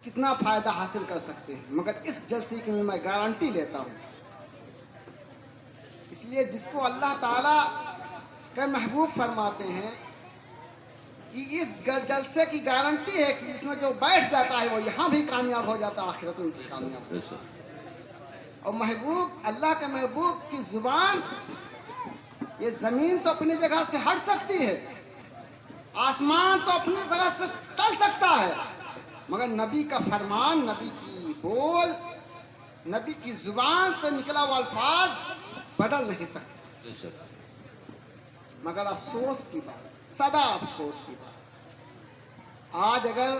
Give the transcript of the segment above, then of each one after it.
कितना फ़ायदा हासिल कर सकते हैं, मगर इस जलसे की मैं गारंटी लेता हूँ। इसलिए जिसको अल्लाह ताला के महबूब फरमाते हैं कि इस जलसे की गारंटी है कि इसमें जो बैठ जाता है वो यहाँ भी कामयाब हो जाता है, आखिरत में भी कामयाब। और महबूब, अल्लाह के महबूब की ज़ुबान, ये ज़मीन तो अपनी जगह से हट सकती है, आसमान तो अपनी जगह से टल सकता है, मगर नबी का फरमान, नबी की बोल, नबी की जुबान से निकला हुआ अल्फाज बदल नहीं सकते। मगर अफसोस की बात, सदा अफसोस की बात, आज अगर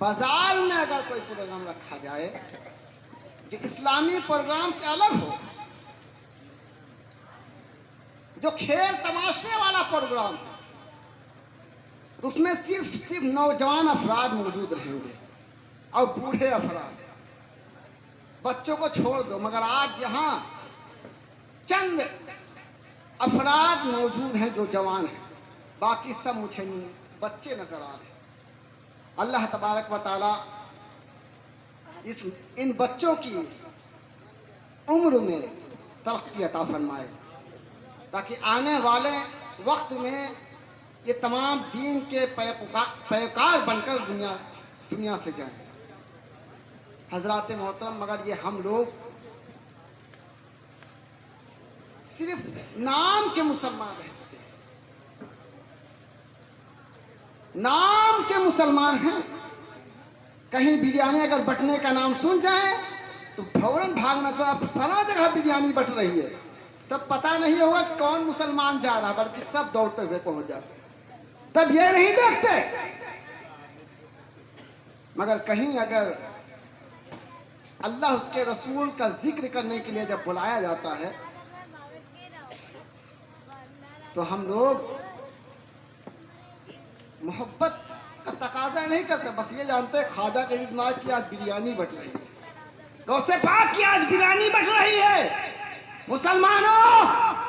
बाजार में अगर कोई प्रोग्राम रखा जाए जो इस्लामी प्रोग्राम से अलग हो, जो खेल तमाशे वाला प्रोग्राम हो, तो उसमें सिर्फ नौजवान अफराद मौजूद रहेंगे और बूढ़े अफराद, बच्चों को छोड़ दो। मगर आज यहाँ चंद अफराद मौजूद हैं जो जवान हैं, बाकी सब मुझे बच्चे नजर आ रहे हैं। अल्लाह तबारक व तआला इन बच्चों की उम्र में तरक्की अता फरमाए, ताकि आने वाले वक्त में ये तमाम दीन के पैकार बनकर दुनिया से जाएं। हजरात मोहतरम, मगर ये हम लोग सिर्फ नाम के मुसलमान रह चुके हैं, नाम के मुसलमान हैं। कहीं बिरयानी अगर बटने का नाम सुन जाए तो फौरन भागना, तो अब फला जगह बिरयानी बट रही है, तब पता नहीं होगा कौन मुसलमान जा रहा, बल्कि सब दौड़ते हुए पहुंच जाते हैं। तब ये नहीं देखते, मगर कहीं अगर अल्लाह उसके रसूल का जिक्र करने के लिए जब बुलाया जाता है तो हम लोग मोहब्बत का तकाजा नहीं करते, बस ये जानते हैं ख्वाजा के इज़्मात की आज बिरयानी बट रही है, गौसे पाक की आज बिरयानी बट रही है। मुसलमानों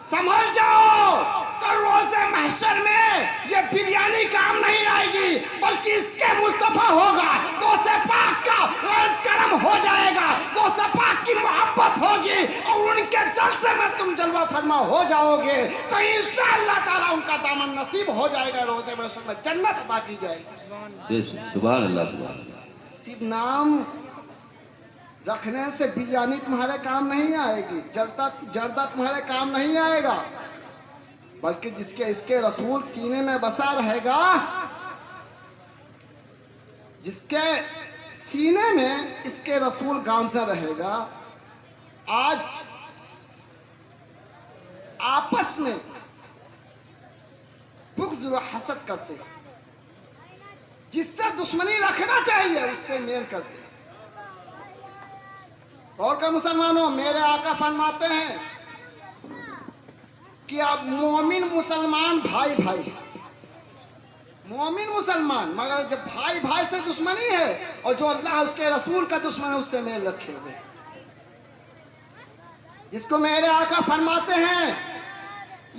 संभल जाओ, कल रोज़े महशर में ये बिरयानी काम नहीं आएगी, बल्कि इसके मुस्तफा होगा, गौसे पाक का करम हो जाएगा, गौसे पाक की मोहब्बत होगी और उनके जलसे में तुम जलवा फरमा हो जाओगे, तो इंशाअल्लाह ताला उनका दामन नसीब हो जाएगा, रोज़े महशर में जन्नत अता की जाएगी। सुभान अल्लाह, सुभान अल्लाह। सिर्फ नाम रखने से बिरयानी तुम्हारे काम नहीं आएगी, जर्दा तुम्हारे काम नहीं आएगा, बल्कि जिसके इसके रसूल सीने में बसा रहेगा, जिसके सीने में इसके रसूल गामज़ा रहेगा। आज आपस में बुग़्ज़ व हसद करते हैं, जिससे दुश्मनी रखना चाहिए उससे मेल करते हैं। और क्या मुसलमानों, मेरे आका फरमाते हैं कि अब मोमिन मुसलमान भाई भाई है, मोमिन मुसलमान, मगर जब भाई भाई से दुश्मनी है और जो अल्लाह उसके रसूल का दुश्मन है उससे मेल रखे हुए, जिसको मेरे आका फरमाते हैं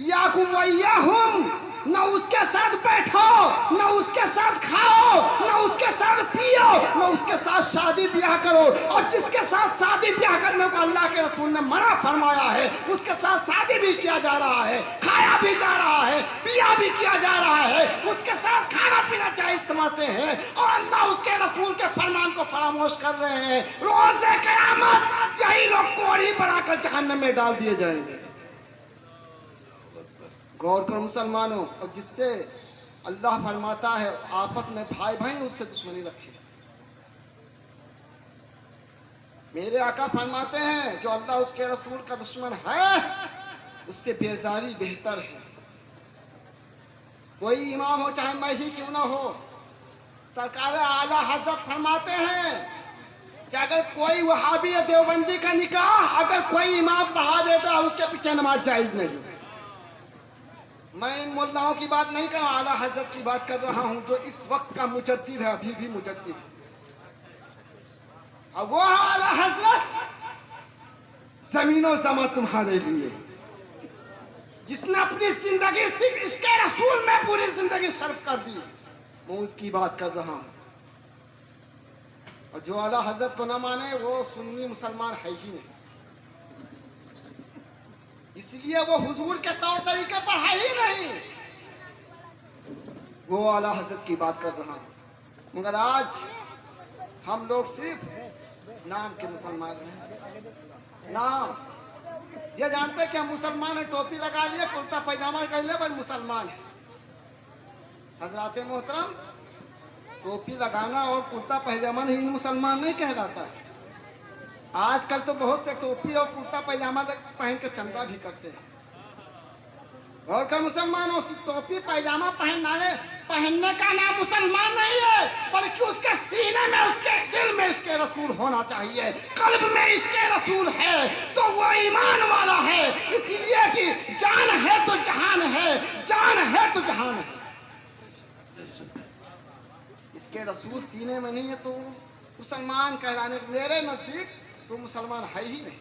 याकुम वय्याहुम, न उसके साथ बैठो, न उसके साथ खाओ, न उसके साथ पियो, न उसके साथ शादी ब्याह करो, और जिसके साथ शादी ब्याह करने को अल्लाह के रसूल ने मना फरमाया है उसके साथ शादी भी किया जा रहा है, खाया भी जा रहा है, पिया भी किया जा रहा है, उसके साथ खाना पीना जायज़ समझते हैं, और अल्लाह उसके रसूल के फरमान को फरामोश कर रहे हैं। रोज़े क़यामत यही लोग कोढ़ी बनाकर जहन्नम में डाल दिए जाएंगे। गौर करो मुसलमानों, और जिससे अल्लाह फरमाता है आपस में भाई भाई उससे दुश्मनी रखे। मेरे आका फरमाते हैं जो अल्लाह उसके रसूल का दुश्मन है उससे बेजारी बेहतर है। कोई इमाम हो चाहे मैं ही क्यों ना हो, सरकार आला हजरत फरमाते हैं कि अगर कोई वहाबी या देवबंदी का निकाह अगर कोई इमाम पढ़ा देता है उसके पीछे नमाज जायज नहीं। मैं इन मुल्लाओं की बात नहीं कर रहा, आला हजरत की बात कर रहा हूं जो इस वक्त का मुजद्दिद है, अभी भी मुजद्दिद है। अब वो आला हजरत जमीनों जमा तुम्हारे लिए, जिसने अपनी जिंदगी सिर्फ इसके रसूल में पूरी जिंदगी सर्फ कर दी, मैं उसकी बात कर रहा हूं। और जो आला हजरत को ना माने वो सुन्नी मुसलमान है ही नहीं। इसलिए वो हुजूर के तौर तरीके पर है ही नहीं। वो आला हजरत की बात कर रहा हूं। मगर आज हम लोग सिर्फ नाम के मुसलमान हैं। नाम ये जानते कि हम मुसलमान हैं, टोपी लगा लिए, कुर्ता पैजामा कर ले, पर मुसलमान है। हजरात मोहतरम, टोपी लगाना और कुर्ता पैजामा नहीं मुसलमान नहीं कहलाता है। आजकल तो बहुत से टोपी और कुर्ता पैजामा पहन के चंदा भी करते हैं। और क्या मुसलमान हो, टोपी पैजामा पहनने का नाम मुसलमान नहीं है, बल्कि उसके सीने में, उसके दिल में इसके रसूल होना चाहिए। कल्ब में इसके रसूल है तो वो ईमान वाला है। इसलिए कि जान है तो जहान है, जान है तो जहान है। इसके रसूल सीने में नहीं है तो मुसलमान कहलाने, मेरे नजदीक तो मुसलमान है ही नहीं।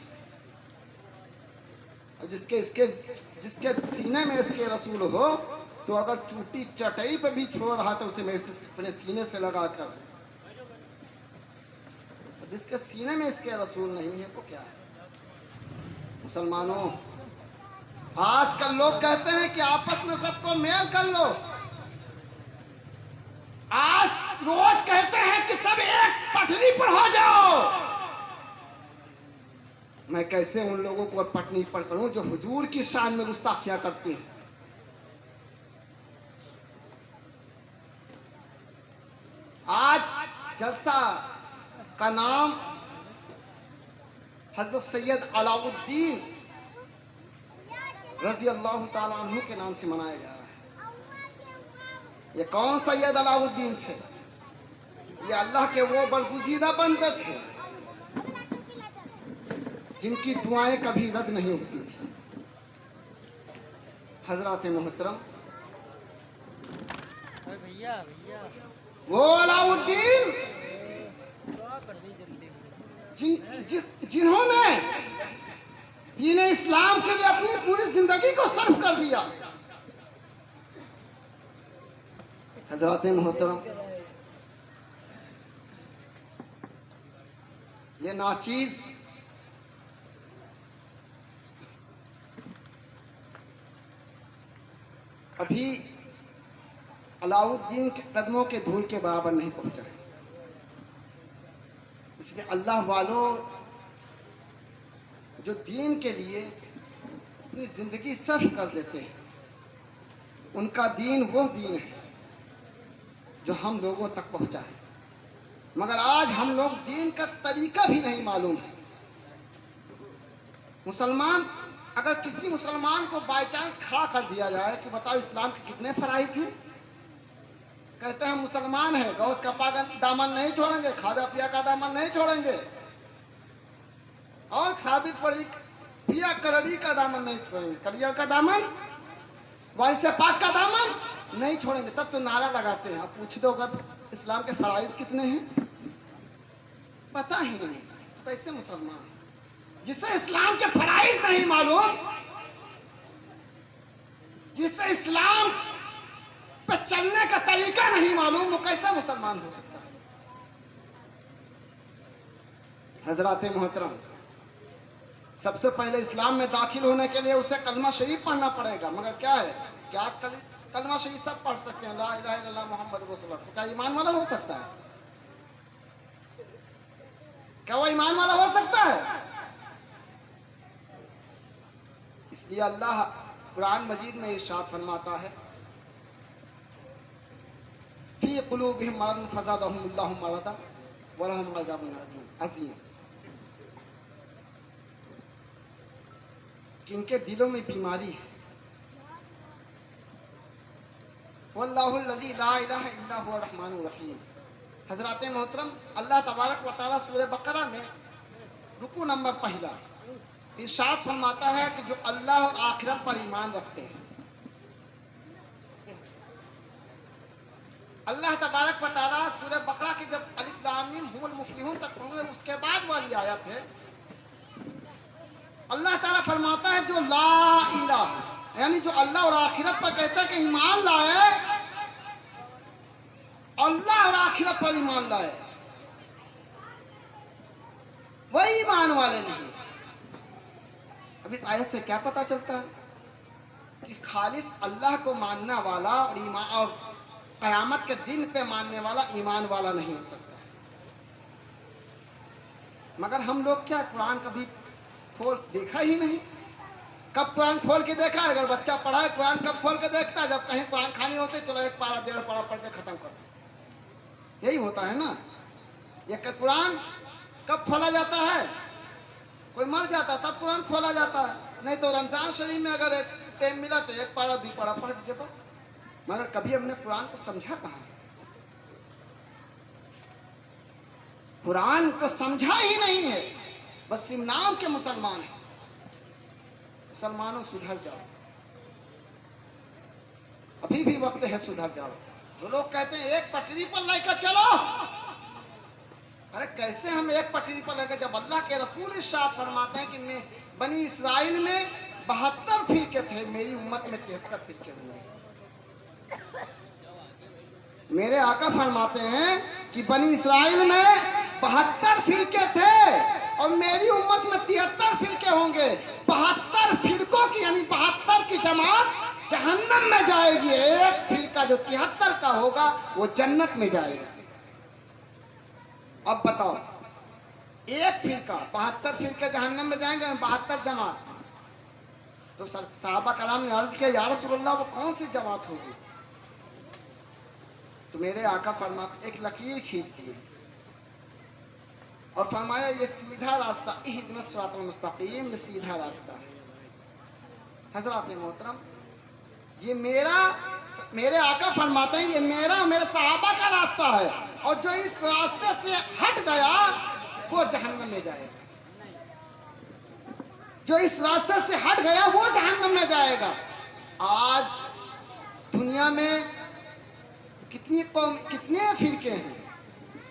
और जिसके सीने में इसके रसूल हो, तो अगर चूटी चटाई पे भी छोड़ रहा तो उसे मैं अपने सीने से लगा कर, जिसके सीने में इसके रसूल नहीं है वो क्या है। मुसलमानों, आजकल लोग कहते हैं कि आपस में सबको मेल कर लो। आज रोज कहते हैं कि सब एक पटरी पर हो जाओ। मैं कैसे उन लोगों को पटनी पर करूं जो हुजूर की शान में गुस्ताखियां करते हैं। आज जलसा का नाम हजरत सैयद अलाउद्दीन रजी अल्लाह ताला अन्हु के नाम से मनाया जा रहा है। ये कौन सैयद अलाउद्दीन थे? ये अल्लाह के वो बरगुज़ीदा बंदे थे जिनकी दुआएं कभी रद्द नहीं होती थी। हजरात मोहतरम, वो अलाउद्दीन जिन्होंने दीन इस्लाम के लिए अपनी पूरी जिंदगी को सर्फ कर दिया। हजरात मोहतरम, ये नाचीज अभी अलाउद्दीन के कदमों के धूल के बराबर नहीं पहुंचा है। इसलिए अल्लाह वालों जो दीन के लिए अपनी जिंदगी सर्फ कर देते हैं, उनका दीन वो दीन है जो हम लोगों तक पहुंचा है। मगर आज हम लोग दीन का तरीका भी नहीं मालूम है। मुसलमान, अगर किसी मुसलमान को बाय चांस खड़ा कर दिया जाए कि बताओ इस्लाम के कितने फराइज हैं, कहते हैं मुसलमान है, गौस का दामन नहीं छोड़ेंगे, खाजा पिया का दामन नहीं छोड़ेंगे, और खाबी पड़ी पिया करड़ी का दामन नहीं छोड़ेंगे, करियर का दामन, वारिस पाक का दामन नहीं छोड़ेंगे। तब तो नारा लगाते हैं। आप पूछ दो अगर इस्लाम के फराइज कितने हैं, पता ही नहीं, तो कैसे मुसलमान? जिसे इस्लाम के फराइज नहीं मालूम, जिसे इस्लाम पे चलने का तरीका नहीं मालूम, वो कैसा मुसलमान हो सकता है? हजरात मोहतरम, सबसे पहले इस्लाम में दाखिल होने के लिए उसे कलमा शरीफ पढ़ना पड़ेगा। मगर क्या है, क्या कलमा शरीफ सब पढ़ सकते हैं, ला इलाहा इल्लल्लाह मुहम्मद रसूलुल्लाह, तो क्या ईमान वाला हो सकता है? क्या वो ईमान वाला हो सकता है? इसलिए अल्लाह कुरान मजीद में इरशाद फरमाता है, फी कुलूबिहिम मरदुन फज़ादहुमुल्लाहु मरदा व लहुम अज़ाबुन अज़ीम, कि इनके दिलों में बीमारी है। वल्लाहुल लज़ी ला इलाहा इल्ला हुवा रहमानुर रहीम। हज़रात मोहतरम, अल्लाह तबारक व तआला सूरह बकरा में रुकू नंबर पहला इरशाद फरमाता है कि जो अल्लाह और आखिरत पर ईमान रखते हैं, अल्लाह तबारक व तआला सूरह बकरा की जब अलिफ लाम मीम हुमुल मुफ्लिहून तक पहुंचे, उसके बाद वाली आयत है, अल्लाह ताला फरमाता है जो ला इलाहा, यानी जो अल्लाह और आखिरत पर कहता है कि ईमान लाए, अल्लाह और आखिरत पर ईमान लाए, वो ईमान वाले नहीं। अब इस आयत से क्या पता चलता है कि खालिस अल्लाह को मानने वाला और ईमान और क़यामत के दिन पे मानने वाला ईमान वाला नहीं हो सकता। मगर हम लोग क्या कुरान कभी खोल देखा ही नहीं। कब कुरान खोल के देखा है? अगर बच्चा पढ़ा है कुरान कब खोल के देखता है? जब कहीं कुरान खानी होते चलो एक पारा 1.5 पारा पढ़ के खत्म कर दो। यही होता है ना। ये कुरान कब खोला जाता है? कोई मर जाता तब कुरान खोला जाता है, नहीं तो रमजान शरीफ में अगर एक टाइम मिला तो 1 पारा 2 पारा पढ़ दीजिए बस। मगर कभी हमने कुरान को समझा कहाँ? कुरान को समझा ही नहीं है, बस सिर्फ नाम के मुसलमान हैं। मुसलमानों सुधर जाओ, अभी भी वक्त है, सुधर जाओ। जो लोग कहते हैं एक पटरी पर लेकर चलो, अरे कैसे हम एक पटरी पर लेकर, जब अल्लाह के रसूल इरशाद फरमाते हैं कि मैं बनी इसराइल में 72 फिरके थे, मेरी उम्मत में 73 फिरके होंगे। मेरे आका फरमाते हैं कि बनी इसराइल में 72 फिरके थे और मेरी उम्मत में 73 फिरके होंगे। 72 फिरकों की यानी 72 की जमात जहन्नम में जाएगी, एक फिरका जो 73 का होगा वो जन्नत में जाएगा। अब बताओ, एक फिरका 72 फिरके जहन्नम में जाएंगे, 72 जमात। तो सहाबा कराम ने अर्ज किया, या रसूलल्लाह वो कौन सी जमात होगी? तो मेरे आका फरमाते एक लकीर खींच दिए और फरमाया ये सीधा रास्ता, इहदिना सिरातल मुस्तकीम, ये सीधा रास्ता है। हजरत मोहतरम, ये मेरे आका फरमाते हैं ये मेरा और मेरे सहाबा का रास्ता है, और जो इस रास्ते से हट गया वो जहन्नम में जाएगा। जो इस रास्ते से हट गया वो जहन्नम में जाएगा। आज दुनिया में कितनी कौम, कितने फिरके हैं,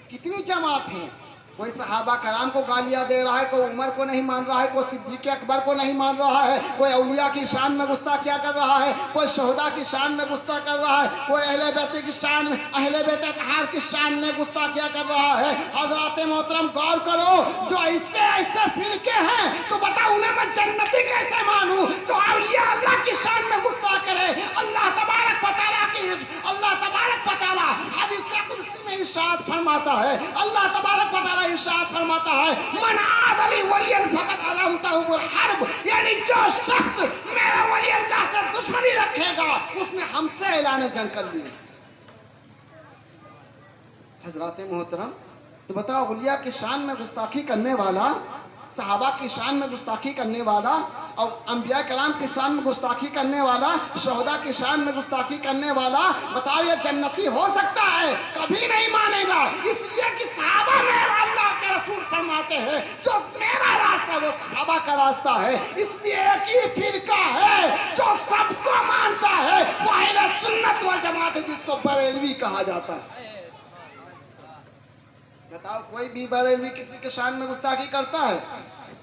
कितनी जमात हैं। कोई सहाबा कराम को गालियां दे रहा है, कोई उमर को नहीं मान रहा है, कोई सिद्दीक अकबर को नहीं मान रहा है, कोई औलिया की शान में गुस्ताखिया कर रहा है, कोई शहदा की शान में गुस्ताख कर रहा है, कोई अहले बैत की शान में, अहले बैत अतहार की शान में गुस्ताखिया कर रहा है। हजरत मोहतरम गौर करो, जो ऐसे ऐसे फिरके हैं तो बताओ उन्हें मैं जन्नती कैसे मानूं? जो औलिया अल्लाह की शान में गुस्ताख करे, अल्लाह तबारक व तआला की, अल्लाह तबारक व तआला हदीस कुदसी में इरशाद फरमाता है, अल्लाह तबारक व तआला इरशाद फरमाता है, मन आदली वलियन फकत अज़मतहु हर्ब, यानी जो शख्स मेरा वली अल्लाह से दुश्मनी रखेगा उसने हमसे ऐलान जंग कर ली। हजरत मोहतरम, तो बताओ औलिया की शान में गुस्ताखी करने वाला, सहाबा की शान में गुस्ताखी करने वाला और अंबिया कराम की शान में गुस्ताखी करने वाला, शहदा की शान में गुस्ताखी करने वाला, बताओ ये जन्नती हो सकता है? कभी नहीं मानेगा। इसलिए कि सहाबा में अल्लाह के रसूल फरमाते हैं जो मेरा रास्ता वो सहाबा का रास्ता है। इसलिए एक ही फिरका है जो सबको मानता है, वो अहले सुन्नत वल जमात है, जिसको बरेलवी कहा जाता है। बताओ कोई भी बरेलवी किसी के शान में गुस्ताखी करता है?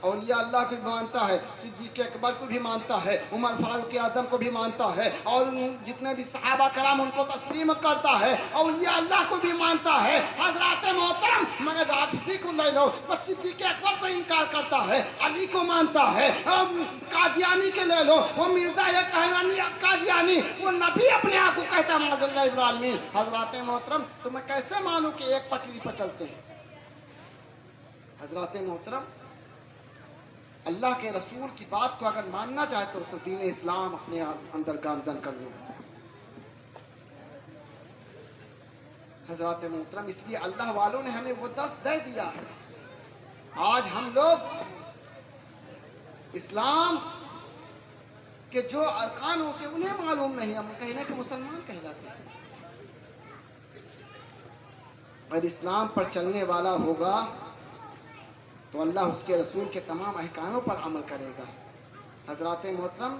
औलिया अल्लाह को भी मानता है, सिद्दीक अकबर को भी मानता है, उमर फारूक आजम को भी मानता है, और जितने भी सहाबा कराम उनको तस्लीम करता है, औलिया अल्लाह को भी मानता है। हजरत मोहतरम, मगर राफिसी को ले लो, बस सिद्दीक अकबर को इनकार करता है, अली को मानता है। कादियानी के ले लो, वो मिर्जा या कहलानी कादियानी, वो नबी अपने आप को कहता है माज़ल्लाह इब्राहिम। हजरत मोहतरम, तो मैं कैसे मानूं कि एक पटरी पर चलते हैं? हजरत मोहतरम, अल्लाह के रसूल की बात को अगर मानना चाहते हो तो दीन इस्लाम अपने अंदर गामजन कर लो। हजरत मोहतरम, इसलिए अल्लाह वालों ने हमें वो दर्स दे दिया है। आज हम लोग इस्लाम के जो अरकान होते हैं उन्हें मालूम नहीं, हम कहने के मुसलमान कहलाते हैं। अगर इस्लाम पर चलने वाला होगा तो अल्लाह उसके रसूल के तमाम अहकामों पर अमल करेगा। हजरत मोहतरम,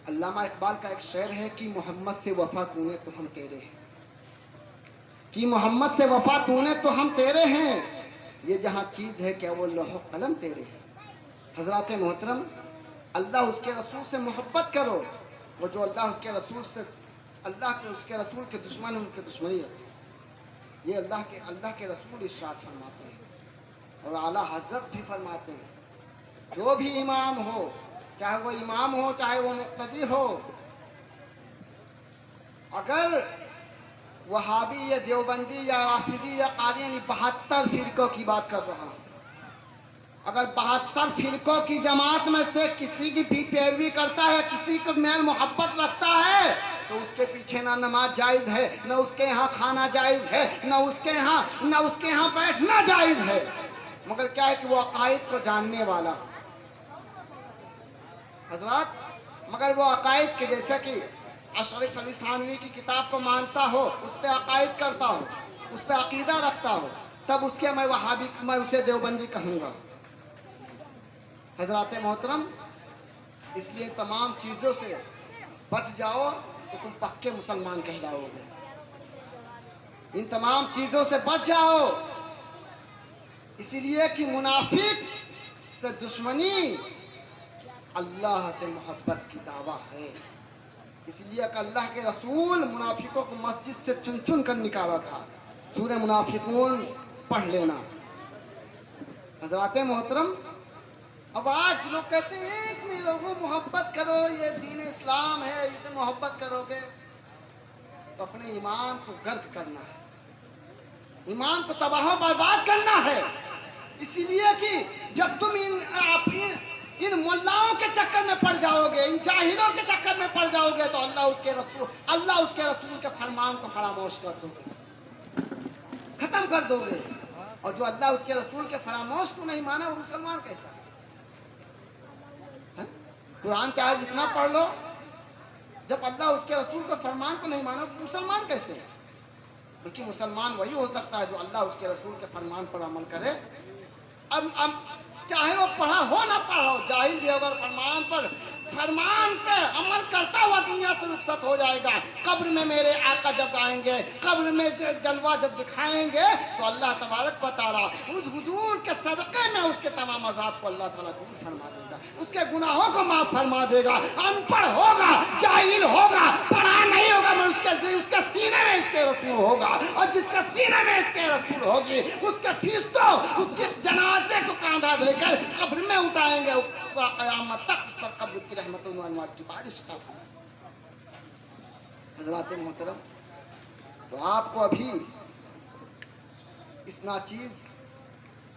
अल्लामा इकबाल का एक शेर है कि मोहम्मद से वफा तूने तो हम तेरे हैं, कि मोहम्मद से वफा तूने तो हम तेरे हैं, ये जहाँ चीज़ है क्या वो लौह कलम तेरे हैं। हजरत मोहतरम, अल्लाह उसके रसूल से मोहब्बत करो, वो जो अल्लाह उसके रसूल से अल्लाह के उसके रसूल के दुश्मन उनके दुश्मनी रखें। ये अल्लाह के रसूल इरशाद फरमाते हैं। और आला हज़रत भी फरमाते हैं, जो भी इमाम हो, चाहे वो इमाम हो चाहे वो मुक्तदी हो, अगर वहाबी या देवबंदी या राफिजी या कादियानी 72 फिरकों की बात कर रहा हूँ, अगर 72 फिरकों की जमात में से किसी की भी पैरवी करता है, किसी को मेल मोहब्बत रखता है, तो उसके पीछे ना नमाज जायज़ है, ना उसके यहाँ खाना जायज़ है, ना उसके यहाँ बैठना जायज़ है। मगर क्या है कि वो अकायद को जानने वाला हजरत, मगर वो अकायद के जैसे कि अशरफ अली थानवी की किताब को मानता हो, उस पर अकायद करता हो, उस पर अकीदा रखता हो, तब उसके मैं उसे देवबंदी कहूँगा। हजरत मोहतरम, इसलिए तमाम चीज़ों से बच जाओ तो तुम पक्के मुसलमान कहलाओगे। इन तमाम चीज़ों से बच जाओ, इसलिए कि मुनाफिक से दुश्मनी अल्लाह से मोहब्बत की दावा है। इसलिए कि अल्लाह के रसूल मुनाफिकों को मस्जिद से चुन चुन कर निकाला था। सूरह मुनाफिकून पढ़ लेना। हजरत मोहतरम, अब आज लोग कहते हैं कि लोगों मोहब्बत करो, ये दीन इस्लाम है, इसे मोहब्बत करोगे तो अपने ईमान को गर्क करना है, ईमान को तबाह बर्बाद करना है। इसीलिए कि जब तुम इन मुल्लाओं के चक्कर में पड़ जाओगे, इन जाहिलों के चक्कर में पड़ जाओगे, तो अल्लाह उसके रसूल के फरमान को फरामोश कर दोगे, खत्म कर दोगे। और जो अल्लाह उसके रसूल के फरामोश को नहीं माना, वो मुसलमान कैसा? कुरान चाहे जितना पढ़ लो, जब अल्लाह उसके रसूल के फरमान को नहीं मानो तो मुसलमान कैसे? क्योंकि मुसलमान वही हो सकता है जो अल्लाह उसके रसूल के फरमान पर अमल करे। अब चाहे वो पढ़ा हो ना पढ़ा हो, जाहिल भी अगर फरमान पे अमल करता हुआ दुनिया से रुखसत हो जाएगा, कब्र में मेरे आका जब आएंगे, कब्र में जलवा जब दिखाएंगे, तो अल्लाह तबारक व तआला उस हुजूर के सदक़े में उसके तमाम अज़ाब को अल्लाह ताला दूर फरमा देगा, उसके गुनाहों को माफ फरमा देगा। अनपढ़ होगा, जाहिल होगा, पढ़ा नहीं होगा, मैं उसके सीने में इसके रसूल होगा, और जिसके सीने में इसके रसूल होगी, उसके फरिश्तों उसके जनाजे को कांधा देकर कब्र में उठाएंगे, क़यामत तक उस पर कब्र की रहमतों व अनवार की बारिश का। हज़रात मोहतरम, तो आपको अभी इस नाचीज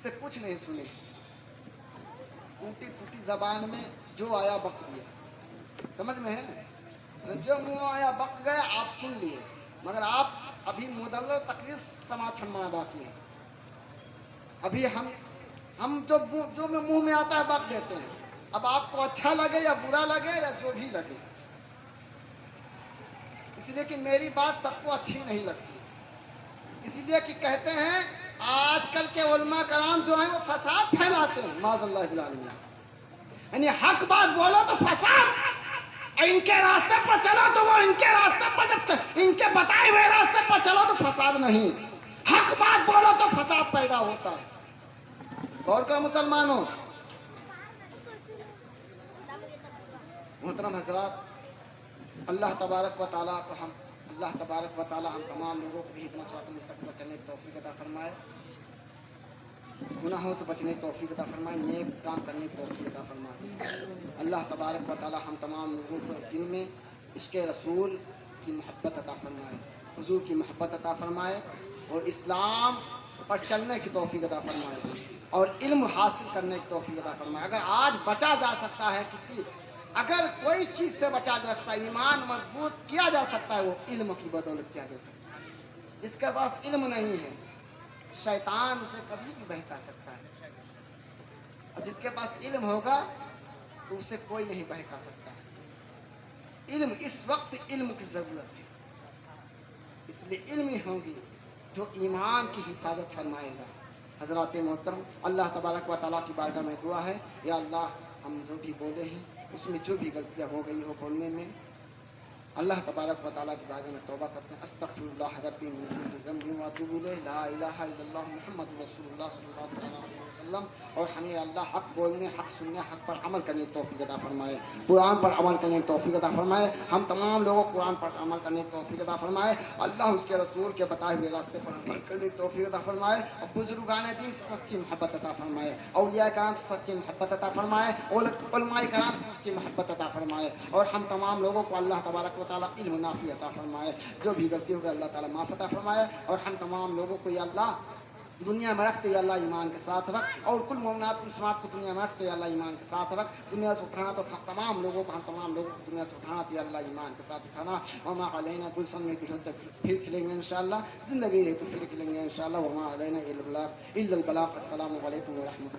से कुछ नहीं सुने, टूटी फूटी जबान में जो आया बक दिया, समझ में है? जो मुंह आया बक गया, आप सुन लिए, मगर आप अभी मुदल्लल तकरीर समाज फरमाना बाकी है। अभी हम जो मुंह में आता है बक देते हैं। अब आपको अच्छा लगे या बुरा लगे या जो भी लगे, इसलिए कि मेरी बात सबको अच्छी नहीं लगती, इसलिए कि कहते हैं आजकल के उलमा कराम जो हैं वो फसाद फैलाते हैं, माज़अल्लाह बिल आलमीन। यानी हक बात बोलो तो फसाद, इनके रास्ते पर चलो तो वो इनके रास्ते पर, जब इनके बताए हुए रास्ते पर चलो तो फसाद नहीं, हक बात बोलो तो फसाद पैदा होता है। गौर करो मुसलमानों। मोहतरम हज़रात, अल्लाह तबारक व तआला हम तमाम लोगों को भी इतना सिरात मुस्तकीम पर चलने की तौफीक अता फरमाए, गुनाहों से बचने की तौफीक अता फरमाए, नेक काम करने की तौफीक अता फरमाए। अल्लाह तबारक व तआला हम तमाम लोगों को दिन में इश्क़ रसूल की मोहब्बत अता फरमाए, हुजूर की मोहब्बत अता फरमाए, और इस्लाम पर चलने की तौफीक अता फरमाए, और इल्म हासिल करने की तौफीक अता फरमाए। अगर आज बचा जा सकता है अगर कोई चीज़ से बचा जा सकता है, ईमान मजबूत किया जा सकता है, वो इल्म की बदौलत किया जा सकता है। जिसके पास इल्म नहीं है, शैतान उसे कभी भी बहका सकता है, और जिसके पास इल्म होगा तो उसे कोई नहीं बहका सकता है। इल्म, इस वक्त इल्म की ज़रूरत है, इसलिए इल्म ही होगी जो ईमान की हिफाजत फरमाएगा। हज़रात मोहतरम, अल्लाह तबारक व तआला की बारगाह में दुआ है, या अल्लाह हम जो भी बोले हैं उसमें जो भी गलतियाँ हो गई हो बोलने में, अल्लाह तबारक व तआला की बारगाह में तौबा करते हैं, अस्तगफिरुल्लाह रब्बी मिन कुल्लि ज़ंबिन व अतूबु इलैहि, ला इलाहा इल्लल्लाह मुहम्मदुर रसूलुल्लाह सल्लल्लाहु अलैहि वसल्लम। और हमें अल्लाह हक बोलने, हक सुनने, हक पर अमल करने की तौफीक अता फरमाए, कुरान पर अमल करने की तौफीक अता फरमाए। हम तमाम लोगों को कुरान पर अमल करने की तौफीक अता फरमाए। अल्लाह उसके रसूल के बताए हुए रास्ते पर अमल करने की तौफीक अता फरमाए और बुजुर्गान दीन से सच्ची मोहब्बत अता फरमाए, औलिया कराम से सच्ची मोहब्बत अता फरमाए, उलमाए कराम से सच्ची मोहब्बत अता फरमाए। और हम तमाम लोगों को अल्लाह तबारक व तआला इल्म नाफी अता फरमाए, जो भी गलती होगी अल्लाह ताला माफ़ अता फरमाए। और हम तमाम लोगों को या अल्लाह दुनिया में रखते या अल्लाह ईमान के साथ रख, और कुल मोमिनात मुस्लिमात को दुनिया में रखते या अल्लाह ईमान के साथ रख। दुनिया से उठाना तो तमाम लोगों को, हम तमाम लोगों को दुनिया से उठाना तो या अल्लाह ईमान के साथ उठाना। वमा अलैना गुलशन में कुछ तक फिर खिलेंगे इंशाअल्लाह, ज़िंदगी रही तो फिर खिलेंगे इंशाअल्लाह। वमा अलैना इल्लल बलाग। अस्सलामु अलैकुम व रहमतुल्लाह।